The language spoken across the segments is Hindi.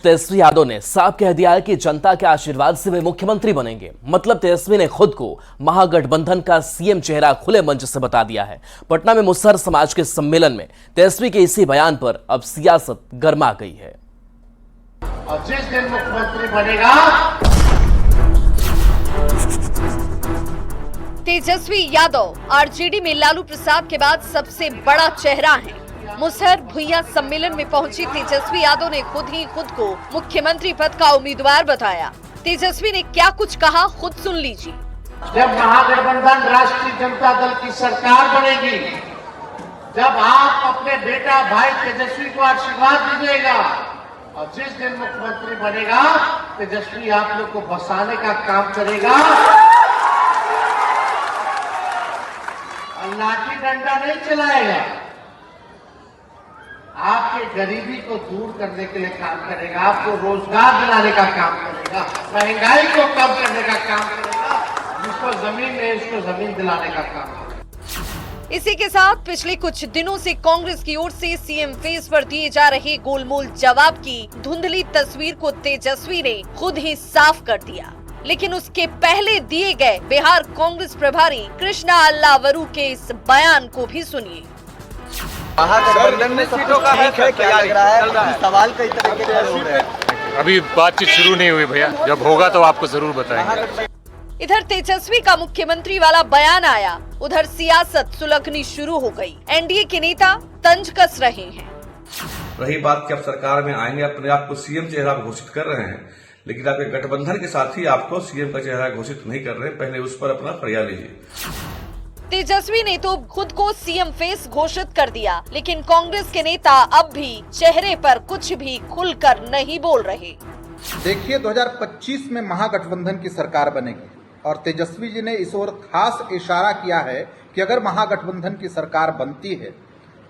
तेजस्वी यादव ने साफ कह दिया है कि जनता के आशीर्वाद से वे मुख्यमंत्री बनेंगे। मतलब तेजस्वी ने खुद को महागठबंधन का सीएम चेहरा खुले मंच से बता दिया है। पटना में मुसहर समाज के सम्मेलन में तेजस्वी के इसी बयान पर अब सियासत गर्मा गई है। और जिस दिन मुख्यमंत्री बनेगा, तेजस्वी यादव आरजेडी में लालू प्रसाद के बाद सबसे बड़ा चेहरा है। मुसहर भुइयां सम्मेलन में पहुंची तेजस्वी यादव ने खुद को मुख्यमंत्री पद का उम्मीदवार बताया। तेजस्वी ने क्या कुछ कहा, खुद सुन लीजिए। जब महागठबंधन राष्ट्रीय जनता दल की सरकार बनेगी, जब आप अपने बेटा भाई तेजस्वी को आशीर्वाद दीजिएगा और जिस दिन मुख्यमंत्री बनेगा, तेजस्वी आप लोग को बसाने का काम करेगा और लाठी डंडा नहीं चलाएगा। आपके गरीबी को दूर करने के लिए काम करेगा, आपको रोजगार दिलाने का काम करेगा, महंगाई को कम करने का काम करेगा, जिसको जमीन है उसको जमीन दिलाने का काम करेगा। इसी के साथ पिछले कुछ दिनों से कांग्रेस की ओर से सीएम फेस पर दिए जा रहे गोलमोल जवाब की धुंधली तस्वीर को तेजस्वी ने खुद ही साफ कर दिया। लेकिन उसके पहले दिए गए बिहार कांग्रेस प्रभारी कृष्णा अल्लावरू के इस बयान को भी सुनिए। महागठबंधन में सीटों का है, क्या लग रहा है? सवाल कई तरह के खड़े हो रहे हैं। अभी बातचीत शुरू नहीं हुई भैया, जब होगा तो आपको जरूर बताएंगे। इधर तेजस्वी का मुख्यमंत्री वाला बयान आया, उधर सियासत सुलगनी शुरू हो गई। एनडीए के नेता तंज कस रहे हैं। रही बात कि अब सरकार में आएंगे, अपने आप को सीएम चेहरा घोषित कर रहे हैं, लेकिन आपके गठबंधन के साथ ही आपको सीएम का चेहरा घोषित नहीं कर रहे। पहले उस पर अपना फरिया लीजिए। तेजस्वी ने तो खुद को सीएम फेस घोषित कर दिया, लेकिन कांग्रेस के नेता अब भी चेहरे पर कुछ भी खुलकर नहीं बोल रहे। देखिए, 2025 में महागठबंधन की सरकार बनेगी और तेजस्वी जी ने इस ओर खास इशारा किया है कि अगर महागठबंधन की सरकार बनती है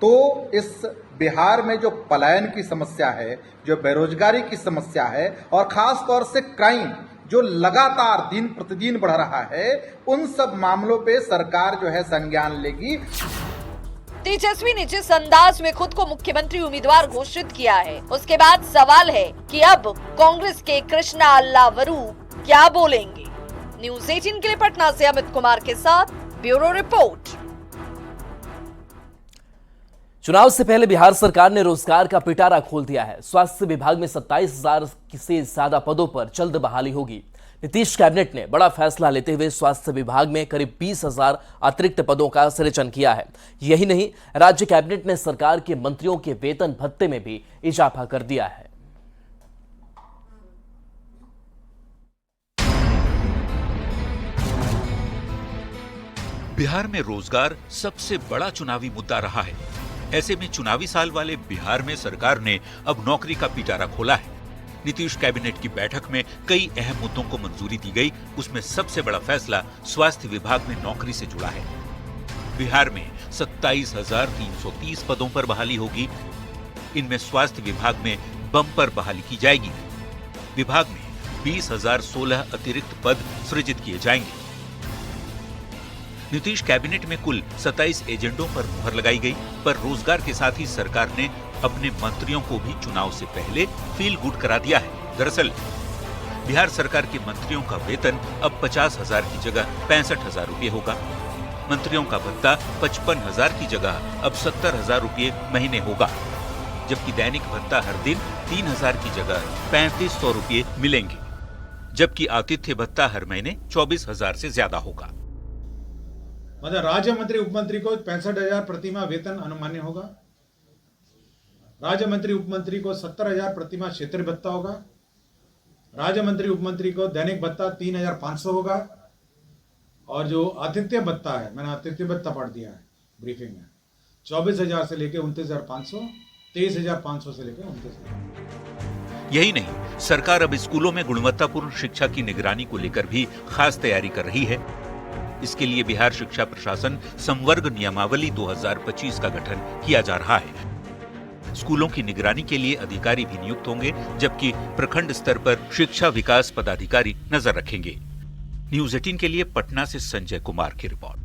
तो इस बिहार में जो पलायन की समस्या है, जो बेरोजगारी की समस्या है और खास तौर से क्राइम जो लगातार दिन प्रतिदिन बढ़ रहा है, उन सब मामलों पे सरकार जो है संज्ञान लेगी। तेजस्वी ने जिस अंदाज में खुद को मुख्यमंत्री उम्मीदवार घोषित किया है, उसके बाद सवाल है कि अब कांग्रेस के कृष्णा अल्लावरू क्या बोलेंगे। न्यूज़ 18 के लिए पटना से अमित कुमार के साथ ब्यूरो रिपोर्ट। चुनाव से पहले बिहार सरकार ने रोजगार का पिटारा खोल दिया है। स्वास्थ्य विभाग में 27,000 से ज्यादा पदों पर जल्द बहाली होगी। नीतीश कैबिनेट ने बड़ा फैसला लेते हुए स्वास्थ्य विभाग में करीब 20,000 अतिरिक्त पदों का सृजन किया है। यही नहीं, राज्य कैबिनेट ने सरकार के मंत्रियों के वेतन भत्ते में भी इजाफा कर दिया है। बिहार में रोजगार सबसे बड़ा चुनावी मुद्दा रहा है। ऐसे में चुनावी साल वाले बिहार में सरकार ने अब नौकरी का पिटारा खोला है। नीतीश कैबिनेट की बैठक में कई अहम मुद्दों को मंजूरी दी गई। उसमें सबसे बड़ा फैसला स्वास्थ्य विभाग में नौकरी से जुड़ा है। बिहार में 27,330 पदों पर बहाली होगी। इनमें स्वास्थ्य विभाग में बम्पर बहाली की जाएगी। विभाग में 20,016 अतिरिक्त पद सृजित किए जाएंगे। नीतीश कैबिनेट में कुल 27 एजेंडों पर मुहर लगाई गई, पर रोजगार के साथ ही सरकार ने अपने मंत्रियों को भी चुनाव से पहले फील गुड करा दिया है। दरअसल बिहार सरकार के मंत्रियों का वेतन अब 50,000 की जगह 65,000 रुपये होगा। मंत्रियों का भत्ता 55,000 की जगह अब 70,000 रुपये महीने होगा, जबकि दैनिक भत्ता हर दिन 3,000 की जगह 3500 रुपये मिलेंगे, जबकि आतिथ्य भत्ता हर महीने 24,000 से ज्यादा होगा। मतलब राज्य मंत्री उपमंत्री को 65,000 प्रतिमाह वेतन अनुमान्य होगा। राज्य मंत्री उपमंत्री को 70,000 प्रतिमाह क्षेत्रीय भत्ता होगा। राज्य मंत्री उपमंत्री को दैनिक भत्ता 3,500 होगा। और जो आतिथ्य भत्ता है, मैंने आतिथ्य भत्ता पढ़ दिया है ब्रीफिंग में, 24,000 से लेकर 29,500, 23,500 से लेकर 29,000। यही नहीं, सरकार अब स्कूलों में गुणवत्तापूर्ण शिक्षा की निगरानी को लेकर भी खास तैयारी कर रही है। इसके लिए बिहार शिक्षा प्रशासन संवर्ग नियमावली 2025 का गठन किया जा रहा है। स्कूलों की निगरानी के लिए अधिकारी भी नियुक्त होंगे, जबकि प्रखंड स्तर पर शिक्षा विकास पदाधिकारी नजर रखेंगे। न्यूज़ 18 के लिए पटना से संजय कुमार की रिपोर्ट।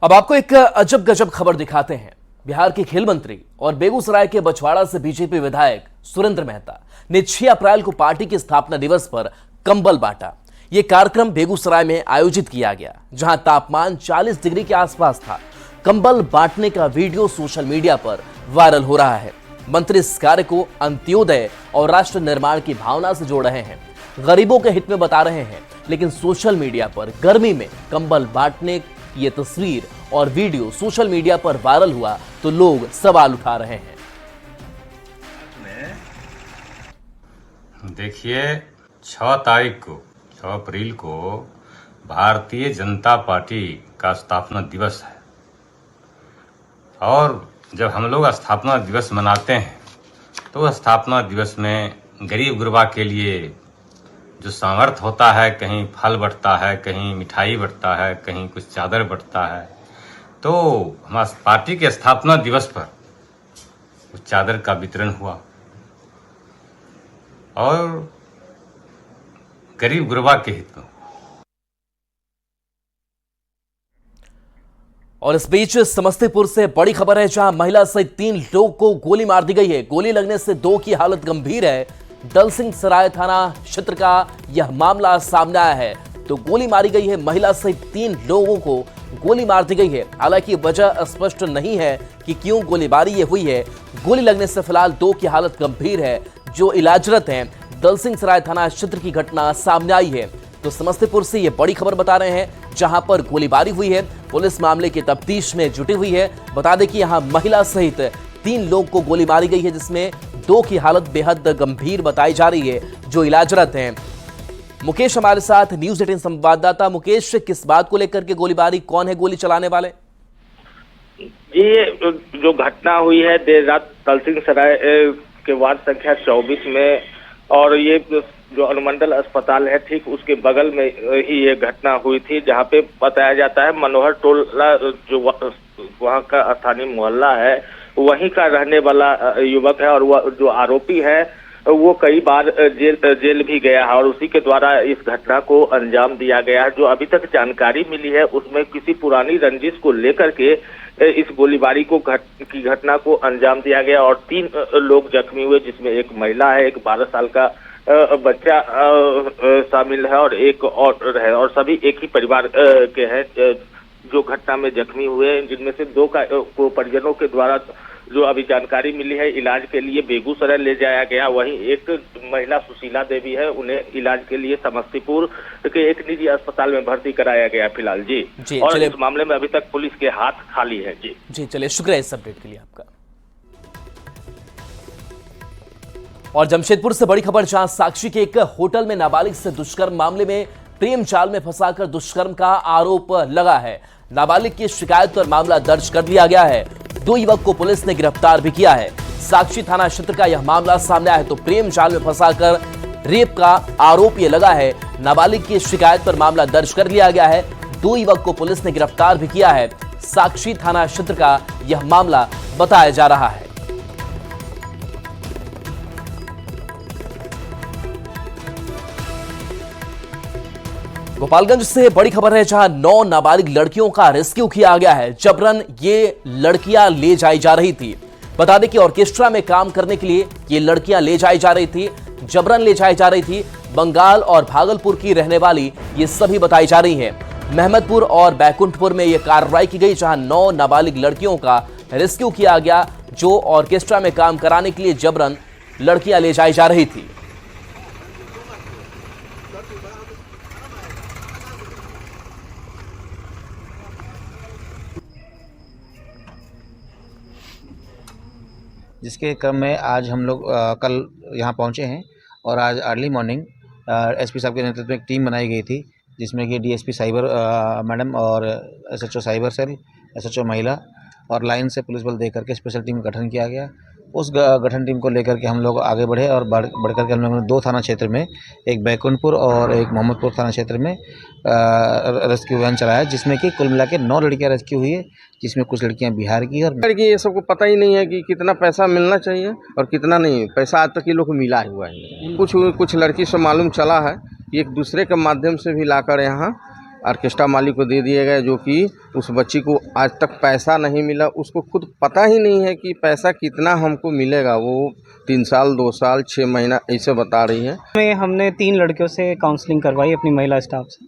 अब आपको एक अजब गजब खबर दिखाते हैं। बिहार के खेल मंत्री और बेगूसराय के बछवाड़ा से बीजेपी विधायक सुरेंद्र मेहता ने 6 अप्रैल को पार्टी के स्थापना दिवस पर कंबल बांटा। यह कार्यक्रम बेगूसराय में आयोजित किया गया, जहां तापमान 40 डिग्री के आसपास था। कंबल बांटने का वीडियो सोशल मीडिया पर वायरल हो रहा है। मंत्री इस कार्य को अंत्योदय और राष्ट्र निर्माण की भावना से जोड़ रहे हैं, गरीबों के हित में बता रहे हैं। लेकिन सोशल मीडिया पर गर्मी में कंबल बांटने की ये तस्वीर और वीडियो सोशल मीडिया पर वायरल हुआ तो लोग सवाल उठा रहे हैं। देखिए 6 अप्रैल को भारतीय जनता पार्टी का स्थापना दिवस है और जब हम लोग स्थापना दिवस मनाते हैं तो स्थापना दिवस में गरीब गुरबा के लिए जो सामर्थ्य होता है, कहीं फल बंटता है, कहीं मिठाई बंटता है, कहीं कुछ चादर बंटता है। तो हमारी पार्टी के स्थापना दिवस पर उस चादर का वितरण हुआ और गरीब गुरबा के हित में। और इस बीच समस्तीपुर से बड़ी खबर है, जहां महिला सहित 3 लोग को गोली मार दी गई है। गोली लगने से 2 की हालत गंभीर है। दलसिंह सराय थाना क्षेत्र का यह मामला सामने आया है। तो गोली मारी गई है, महिला सहित 3 लोगों को गोली मार दी गई है। हालांकि वजह स्पष्ट नहीं है कि क्यों गोलीबारी ये हुई है। गोली लगने से फिलहाल 2 की हालत गंभीर है, जो इलाजरत हैं। दलसिंह सराय थाना क्षेत्र की घटना सामने आई है। तो समस्तीपुर से ये बड़ी खबर बता रहे हैं, जहां पर गोलीबारी हुई है। पुलिस मामले की तफ्तीश में जुटी हुई है। बता दें कि यहां महिला सहित 3 लोग को गोली मारी गई है, जिसमें 2 की हालत बेहद गंभीर बताई जा रही है, जो इलाजरत हैं। मुकेश हमारे साथ, न्यूज़ 18 संवाददाता। मुकेश, किस बात को लेकर के गोलीबारी, कौन है गोली चलाने वाले? ये जो घटना हुई है देर रात दलसिंह सराय के वार्ड संख्या 24 में, और ये जो अनुमंडल अस्पताल है ठीक उसके बगल में ही ये घटना हुई थी, जहाँ पे बताया जाता है मनोहर टोला जो वहाँ का स्थानीय मोहल्ला है, वहीं का रहने वाला युवक है और वह जो आरोपी है वो कई बार जेल भी गया है और उसी के द्वारा इस घटना को अंजाम दिया गया है। जो अभी तक जानकारी मिली है उसमें किसी पुरानी रंजिश को लेकर के इस गोलीबारी को की घटना को अंजाम दिया गया और 3 लोग जख्मी हुए, जिसमें एक महिला है, एक 12 साल का बच्चा शामिल है और एक और है, और सभी एक ही परिवार के हैं जो घटना में जख्मी हुए, जिनमें से 2 को परिजनों के द्वारा जो अभी जानकारी मिली है इलाज के लिए बेगूसराय ले जाया गया। वहीं एक महिला सुशीला देवी है, उन्हें इलाज के लिए समस्तीपुर के एक निजी अस्पताल में भर्ती कराया गया फिलहाल। जी और इस मामले में अभी तक पुलिस के हाथ खाली है। जी चलिए, शुक्रिया इस अपडेट के लिए आपका। और जमशेदपुर से बड़ी खबर, जहां साक्षी के एक होटल में नाबालिग से दुष्कर्म मामले में प्रेम जाल में फंसाकर दुष्कर्म का आरोप लगा है। नाबालिग की शिकायत पर मामला दर्ज कर लिया गया है। 2 युवक को पुलिस ने गिरफ्तार भी किया है। साक्षी थाना क्षेत्र का यह मामला सामने आया है। तो प्रेम जाल में फंसाकर रेप का आरोप यह लगा है। नाबालिग की शिकायत पर मामला दर्ज कर लिया गया है। 2 युवक को पुलिस ने गिरफ्तार भी किया है। साक्षी थाना क्षेत्र का यह मामला बताया जा रहा है। गोपालगंज से बड़ी खबर है, जहां 9 नाबालिग लड़कियों का रेस्क्यू किया गया है। जबरन ये लड़कियां ले जाई जा रही थी। बता दें कि ऑर्केस्ट्रा में काम करने के लिए ये लड़कियां ले जाई जा रही थी, जबरन ले जाई जा रही थी। बंगाल और भागलपुर की रहने वाली ये सभी बताई जा रही हैं। महमदपुर और बैकुंठपुर में ये कार्रवाई की गई, जहां 9 नाबालिग लड़कियों का रेस्क्यू किया गया, जो ऑर्केस्ट्रा में काम कराने के लिए जबरन लड़कियां ले जाई जा रही थी। जिसके क्रम में आज हम लोग कल यहाँ पहुँचे हैं और आज अर्ली मॉर्निंग एसपी साहब के नेतृत्व में एक टीम बनाई गई थी, जिसमें कि डीएसपी साइबर मैडम और एसएचओ साइबर सेल, एसएचओ महिला और लाइन से पुलिस बल देकर के स्पेशल टीम का गठन किया गया। उस गठन टीम को लेकर के हम लोग आगे बढ़े और बढ़ करके हम लोगों ने 2 थाना क्षेत्र में, एक बैकुंठपुर और एक मोहम्मदपुर थाना क्षेत्र में रेस्क्यू वैन चलाया, जिसमें कि कुल मिला के 9 लड़कियां रेस्क्यू हुई है, जिसमें कुछ लड़कियां बिहार की और ये सबको पता ही नहीं है कि कितना पैसा मिलना चाहिए और कितना नहीं। पैसा आज तक ये लोग को मिला हुआ है। कुछ लड़की से मालूम चला है कि एक दूसरे के माध्यम से भी लाकर यहाँ ऑर्केस्ट्रा मालिक को दे दिया गया, जो कि उस बच्ची को आज तक पैसा नहीं मिला। उसको खुद पता ही नहीं है कि पैसा कितना हमको मिलेगा। वो 3 साल 2 साल 6 महीना ऐसे बता रही है। हमने 3 लड़कियों से काउंसलिंग करवाई अपनी महिला स्टाफ से,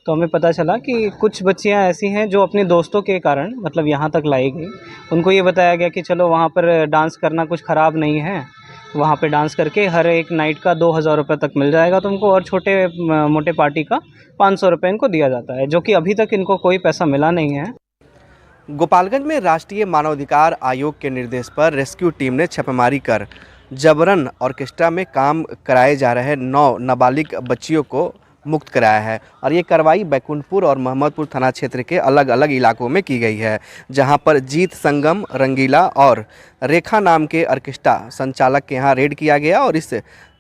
तो हमें पता चला कि कुछ बच्चियां ऐसी हैं जो अपने दोस्तों के कारण मतलब यहाँ तक लाई गई। उनको ये बताया गया कि चलो वहाँ पर डांस करना कुछ ख़राब नहीं है, वहाँ पे डांस करके हर एक नाइट का 2000 रुपये तक मिल जाएगा तुमको, और छोटे मोटे पार्टी का 500 रुपये इनको दिया जाता है, जो कि अभी तक इनको कोई पैसा मिला नहीं है। गोपालगंज में राष्ट्रीय मानवाधिकार आयोग के निर्देश पर रेस्क्यू टीम ने छापेमारी कर जबरन ऑर्केस्ट्रा में काम कराए जा रहे 9 नाबालिग बच्चियों को मुक्त कराया है। और ये कार्रवाई बैकुंठपुर और मोहम्मदपुर थाना क्षेत्र के अलग अलग इलाकों में की गई है, जहां पर जीत संगम, रंगीला और रेखा नाम के ऑर्केस्ट्रा संचालक के यहाँ रेड किया गया और इस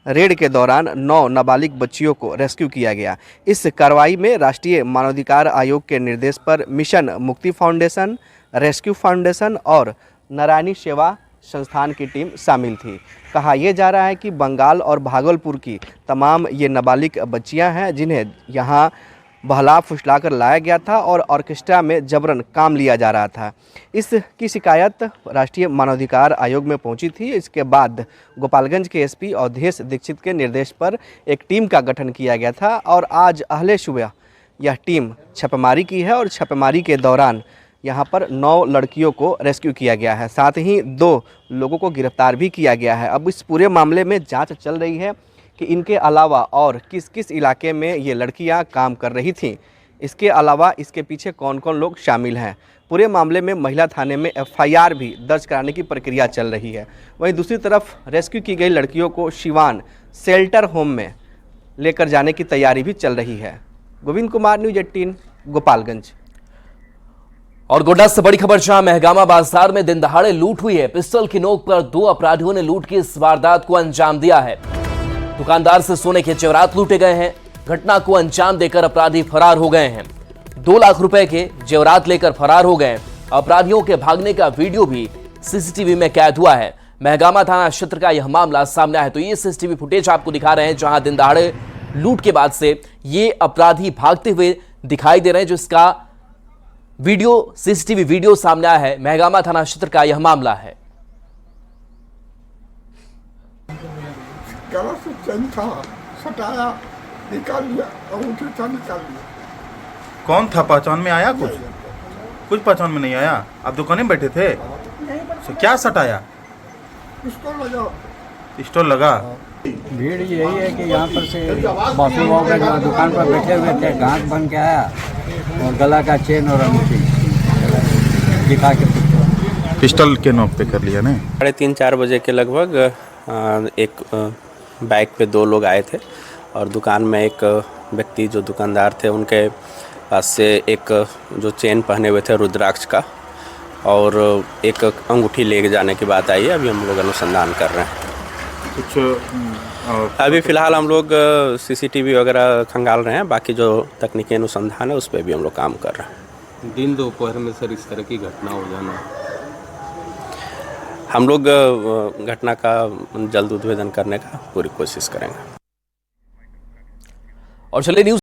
रेड के दौरान 9 नाबालिग बच्चियों को रेस्क्यू किया गया। इस कार्रवाई में राष्ट्रीय मानवाधिकार आयोग के निर्देश पर मिशन मुक्ति फाउंडेशन, रेस्क्यू फाउंडेशन और नारायणी सेवा संस्थान की टीम शामिल थी। कहा यह जा रहा है कि बंगाल और भागलपुर की तमाम ये नाबालिग बच्चियां हैं, जिन्हें यहां बहला फुसलाकर लाया गया था और ऑर्केस्ट्रा में जबरन काम लिया जा रहा था। इसकी शिकायत राष्ट्रीय मानवाधिकार आयोग में पहुंची थी। इसके बाद गोपालगंज के एसपी अवधेश दीक्षित के निर्देश पर एक टीम का गठन किया गया था और आज अहले सुबह यह टीम छापेमारी की है और छापेमारी के दौरान यहाँ पर 9 लड़कियों को रेस्क्यू किया गया है। साथ ही 2 लोगों को गिरफ्तार भी किया गया है। अब इस पूरे मामले में जांच चल रही है कि इनके अलावा और किस किस इलाके में ये लड़कियां काम कर रही थीं। इसके अलावा इसके पीछे कौन कौन लोग शामिल हैं। पूरे मामले में महिला थाने में FIR भी दर्ज कराने की प्रक्रिया चल रही है। वहीं दूसरी तरफ रेस्क्यू की गई लड़कियों को सिवान शेल्टर होम में लेकर जाने की तैयारी भी चल रही है। गोविंद कुमार, न्यूज़ 18, गोपालगंज। और गोड्डा से बड़ी खबर, जहां महगामा बाजार में दिन दहाड़े लूट हुई है। पिस्टल की नोक पर 2 अपराधियों ने लूट की इस वारदात को अंजाम दिया है। दुकानदार से सोने के जेवरात लूटे गए हैं। घटना को अंजाम देकर अपराधी फरार हो गए हैं। 2 लाख रुपए के जेवरात लेकर फरार हो गए। अपराधियों के भागने का वीडियो भी CCTV में कैद हुआ है। महगामा थाना क्षेत्र का यह मामला सामने आया। तो ये CCTV फुटेज आपको दिखा रहे हैं, जहां दिन दहाड़े लूट के बाद से ये अपराधी भागते हुए दिखाई दे रहे हैं, जिसका वीडियो CCTV वीडियो सामने आया है। महगामा थाना क्षेत्र का यह मामला है। गला से चैन था, सटाया, निकाल लिया, अंगूठी था, निकाल लिया। कौन था? पहचान में आया? कुछ पहचान में नहीं आया। आप दुकान में बैठे थे? तो क्या सटाया? पिस्टल लगा। भीड़ यही है कि यहाँ पर से बापू बाबू का दुकान पर बैठे हुए थे, गाहक बन के आया और गला का चेन और अंगूठी दिखा के पिस्टल के नोक पे कर लिया ना। 3:30-4 बजे के लगभग एक बाइक पे 2 लोग आए थे और दुकान में एक व्यक्ति जो दुकानदार थे, उनके पास से एक जो चेन पहने हुए थे रुद्राक्ष का और एक अंगूठी ले जाने की बात आई है। अभी हम लोग अनुसंधान कर रहे हैं। अभी फिलहाल हम लोग CCTV वगैरह खंगाल रहे हैं। बाकी जो तकनीकी अनुसंधान है उस पर भी हम लोग काम कर रहे हैं। दिन दोपहर में सर इस तरह की घटना हो जाना, हम लोग घटना का जल्द उद्भेदन करने का पूरी कोशिश करेंगे। और चलिए न्यूज़